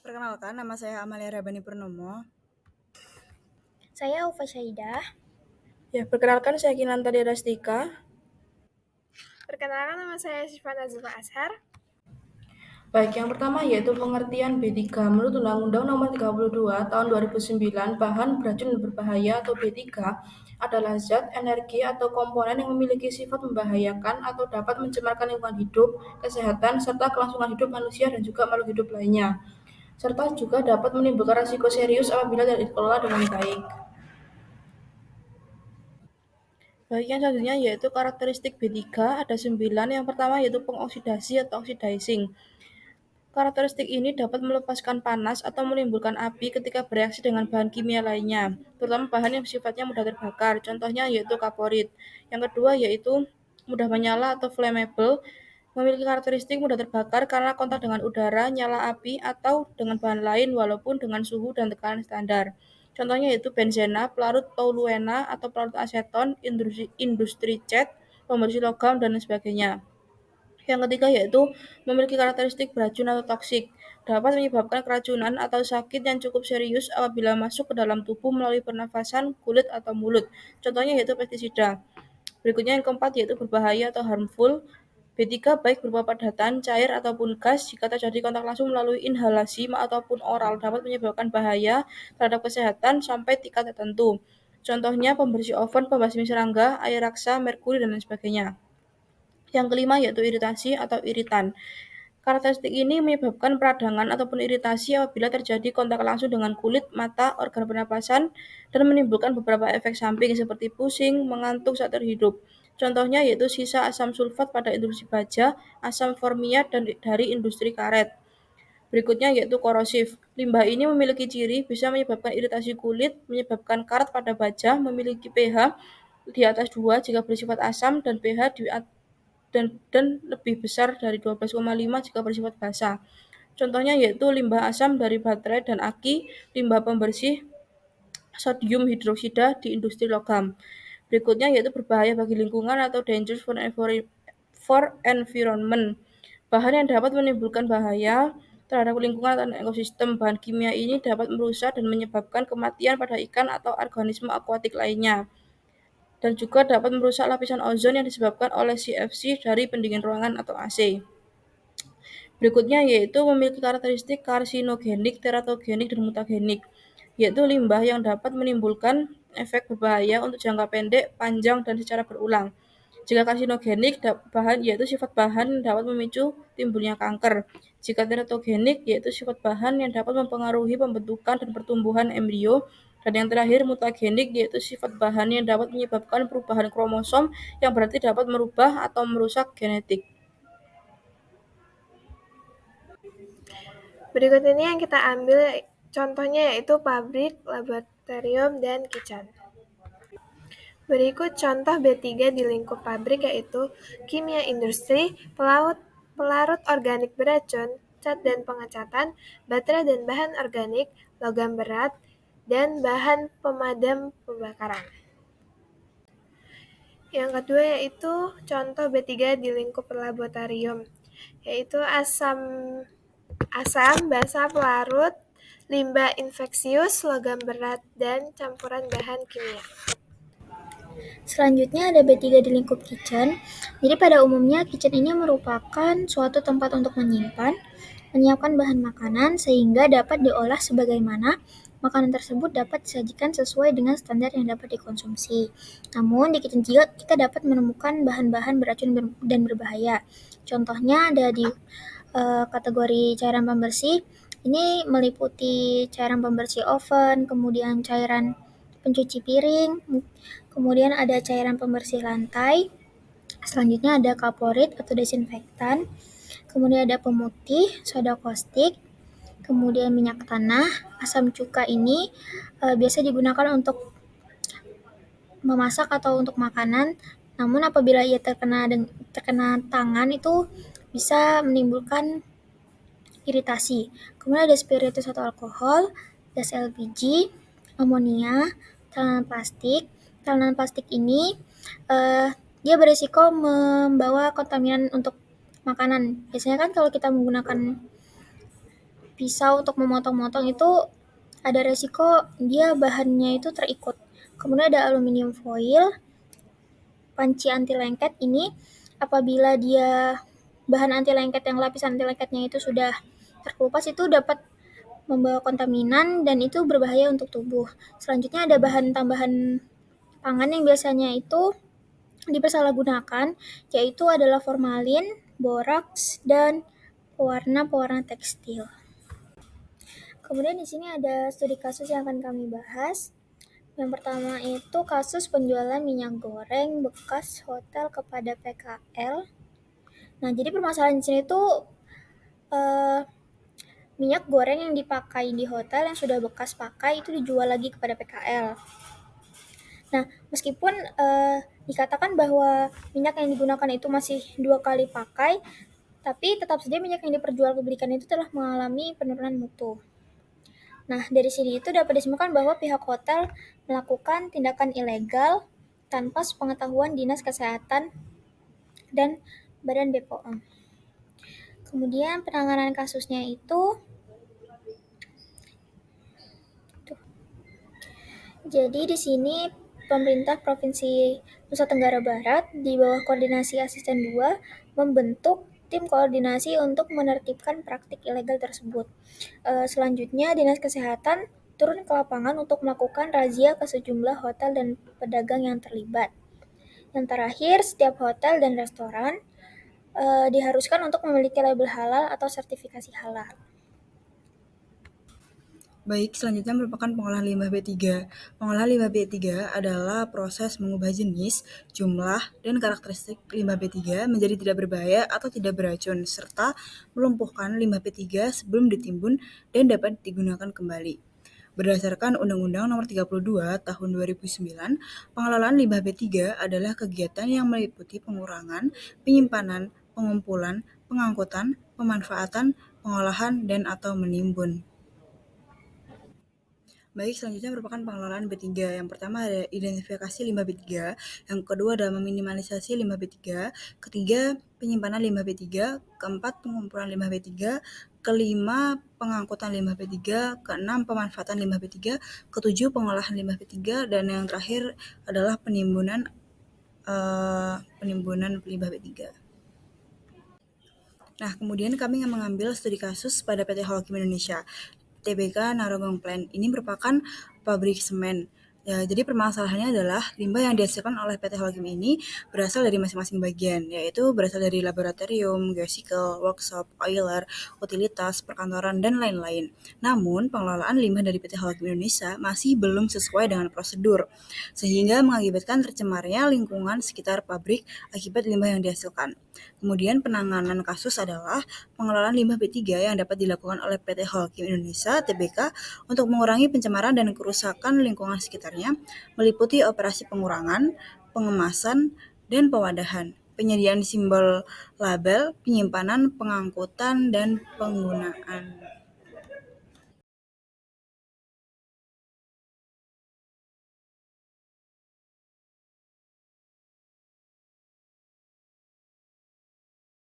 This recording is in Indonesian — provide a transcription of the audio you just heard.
Perkenalkan, nama saya Amalia Rabani Purnomo. Saya Ufa Syaidah. Ya, perkenalkan saya Kinanta Derastika. Perkenalkan, nama saya Syifa Nazwa Ashar. Baik, yang pertama yaitu pengertian B3. Menurut Undang-Undang Nomor 32 Tahun 2009, bahan beracun dan berbahaya atau B3 adalah zat, energi, atau komponen yang memiliki sifat membahayakan atau dapat mencemarkan lingkungan hidup, kesehatan, serta kelangsungan hidup manusia dan juga makhluk hidup lainnya. Serta juga dapat menimbulkan risiko serius apabila tidak dikelola dengan baik. Baik, yang selanjutnya yaitu karakteristik B3 ada 9. Yang pertama yaitu pengoksidasi atau oxidizing. Karakteristik ini dapat melepaskan panas atau menimbulkan api ketika bereaksi dengan bahan kimia lainnya, terutama bahan yang sifatnya mudah terbakar, contohnya yaitu kaporit. Yang kedua yaitu mudah menyala atau flammable, memiliki karakteristik mudah terbakar karena kontak dengan udara, nyala api, atau dengan bahan lain walaupun dengan suhu dan tekanan standar. Contohnya yaitu benzena, pelarut toluena atau pelarut aseton, industri cat, pembersih logam, dan lain sebagainya. Yang ketiga yaitu memiliki karakteristik beracun atau toksik, dapat menyebabkan keracunan atau sakit yang cukup serius apabila masuk ke dalam tubuh melalui pernafasan, kulit, atau mulut. Contohnya yaitu pestisida. Berikutnya yang keempat yaitu berbahaya atau harmful. B3 baik berupa padatan, cair, ataupun gas jika terjadi kontak langsung melalui inhalasi ataupun oral dapat menyebabkan bahaya terhadap kesehatan sampai tingkat tertentu. Contohnya pembersih oven, pembasmi serangga, air raksa, merkuri, dan lain sebagainya. Yang kelima yaitu iritasi atau iritan. Karakteristik ini menyebabkan peradangan ataupun iritasi apabila terjadi kontak langsung dengan kulit, mata, organ pernapasan, dan menimbulkan beberapa efek samping seperti pusing, mengantuk saat terhidup. Contohnya yaitu sisa asam sulfat pada industri baja, asam formiat dari industri karet. Berikutnya yaitu korosif. Limbah ini memiliki ciri bisa menyebabkan iritasi kulit, menyebabkan karat pada baja, memiliki pH di atas 2 jika bersifat asam, dan pH dan lebih besar dari 12,5 jika bersifat basa. Contohnya yaitu limbah asam dari baterai dan aki, limbah pembersih sodium hidroksida di industri logam. Berikutnya yaitu berbahaya bagi lingkungan atau dangerous for environment. Bahan yang dapat menimbulkan bahaya terhadap lingkungan dan ekosistem. Bahan kimia ini dapat merusak dan menyebabkan kematian pada ikan atau organisme akuatik lainnya, dan juga dapat merusak lapisan ozon yang disebabkan oleh CFC dari pendingin ruangan atau AC. Berikutnya yaitu memiliki karakteristik karsinogenik, teratogenik, dan mutagenik, yaitu limbah yang dapat menimbulkan efek berbahaya untuk jangka pendek, panjang, dan secara berulang. Jika karsinogenik, bahan yaitu sifat bahan yang dapat memicu timbulnya kanker. Jika teratogenik, yaitu sifat bahan yang dapat mempengaruhi pembentukan dan pertumbuhan embrio. Dan yang terakhir mutagenik, yaitu sifat bahan yang dapat menyebabkan perubahan kromosom yang berarti dapat merubah atau merusak genetik. Berikut ini yang kita ambil contohnya yaitu pabrik, laboratorium, dan kitchen. Berikut contoh B3 di lingkup pabrik yaitu kimia industri, pelarut organik beracun, cat dan pengecatan, baterai dan bahan organik, logam berat, dan bahan pemadam pembakaran. Yang kedua yaitu contoh B3 di lingkup laboratorium, yaitu asam basa pelarut, limbah infeksius, logam berat, dan campuran bahan kimia. Selanjutnya ada B3 di lingkup kitchen. Jadi pada umumnya kitchen ini merupakan suatu tempat untuk menyimpan, menyiapkan bahan makanan sehingga dapat diolah sebagaimana makanan tersebut dapat disajikan sesuai dengan standar yang dapat dikonsumsi. Namun di kitchen juga kita dapat menemukan bahan-bahan beracun dan berbahaya. Contohnya ada di kategori cairan pembersih. Ini meliputi cairan pembersih oven, kemudian cairan pencuci piring, kemudian ada cairan pembersih lantai, selanjutnya ada kaporit atau desinfektan, kemudian ada pemutih, soda caustic, kemudian minyak tanah, asam cuka ini biasa digunakan untuk memasak atau untuk makanan, namun apabila ia terkena tangan itu bisa menimbulkan iritasi. Kemudian ada spiritus atau alkohol, gas LPG, amonia, talenan plastik. Talenan plastik ini dia berisiko membawa kontaminan untuk makanan. Biasanya kan kalau kita menggunakan pisau untuk memotong-motong itu ada resiko dia bahannya itu terikut. Kemudian ada aluminium foil, panci anti lengket ini apabila dia bahan anti lengket yang lapisan anti lengketnya itu sudah terkelupas itu dapat membawa kontaminan dan itu berbahaya untuk tubuh. Selanjutnya ada bahan tambahan pangan yang biasanya itu dipersalahgunakan, yaitu adalah formalin, boraks, dan pewarna-pewarna tekstil. Kemudian di sini ada studi kasus yang akan kami bahas. Yang pertama itu kasus penjualan minyak goreng bekas hotel kepada PKL. Nah, jadi permasalahan di sini tuh minyak goreng yang dipakai di hotel yang sudah bekas pakai itu dijual lagi kepada PKL. Nah, meskipun dikatakan bahwa minyak yang digunakan itu masih 2 kali pakai, tapi tetap saja minyak yang diperjualbelikan itu telah mengalami penurunan mutu. Nah, dari sini itu dapat disimpulkan bahwa pihak hotel melakukan tindakan ilegal tanpa sepengetahuan Dinas Kesehatan dan Badan BPOM. Kemudian penanganan kasusnya itu jadi di sini pemerintah Provinsi Nusa Tenggara Barat di bawah koordinasi Asisten 2 membentuk tim koordinasi untuk menertibkan praktik ilegal tersebut. Selanjutnya Dinas Kesehatan turun ke lapangan untuk melakukan razia ke sejumlah hotel dan pedagang yang terlibat. Yang terakhir, setiap hotel dan restoran diharuskan untuk memiliki label halal atau sertifikasi halal. Baik, selanjutnya merupakan pengolahan limbah B3. Pengolahan limbah B3 adalah proses mengubah jenis, jumlah, dan karakteristik limbah B3 menjadi tidak berbahaya atau tidak beracun, serta melumpuhkan limbah B3 sebelum ditimbun dan dapat digunakan kembali. Berdasarkan Undang-Undang Nomor 32 Tahun 2009, pengelolaan limbah B3 adalah kegiatan yang meliputi pengurangan, penyimpanan, pengumpulan, pengangkutan, pemanfaatan, pengolahan, dan atau menimbun. Baik, selanjutnya merupakan pengelolaan B3. Yang pertama ada identifikasi limbah B3, yang kedua adalah meminimalisasi limbah B3, ketiga penyimpanan limbah B3, keempat pengumpulan limbah B3, kelima pengangkutan limbah B3, keenam pemanfaatan limbah B3, ketujuh pengolahan limbah B3, dan yang terakhir adalah penimbunan limbah B3. Nah, kemudian kami mengambil studi kasus pada PT Holcim Indonesia. TBK Narogong Plant ini merupakan pabrik semen. Ya, jadi permasalahannya adalah limbah yang dihasilkan oleh PT Holcim ini berasal dari masing-masing bagian, yaitu berasal dari laboratorium, geocycle, workshop, oiler, utilitas, perkantoran, dan lain-lain. Namun, pengelolaan limbah dari PT Holcim Indonesia masih belum sesuai dengan prosedur, sehingga mengakibatkan tercemarnya lingkungan sekitar pabrik akibat limbah yang dihasilkan. Kemudian penanganan kasus adalah pengelolaan limbah B3 yang dapat dilakukan oleh PT Holcim Indonesia (TBK) untuk mengurangi pencemaran dan kerusakan lingkungan sekitarnya, meliputi operasi pengurangan, pengemasan, dan pewadahan, penyediaan simbol label, penyimpanan, pengangkutan, dan penggunaan.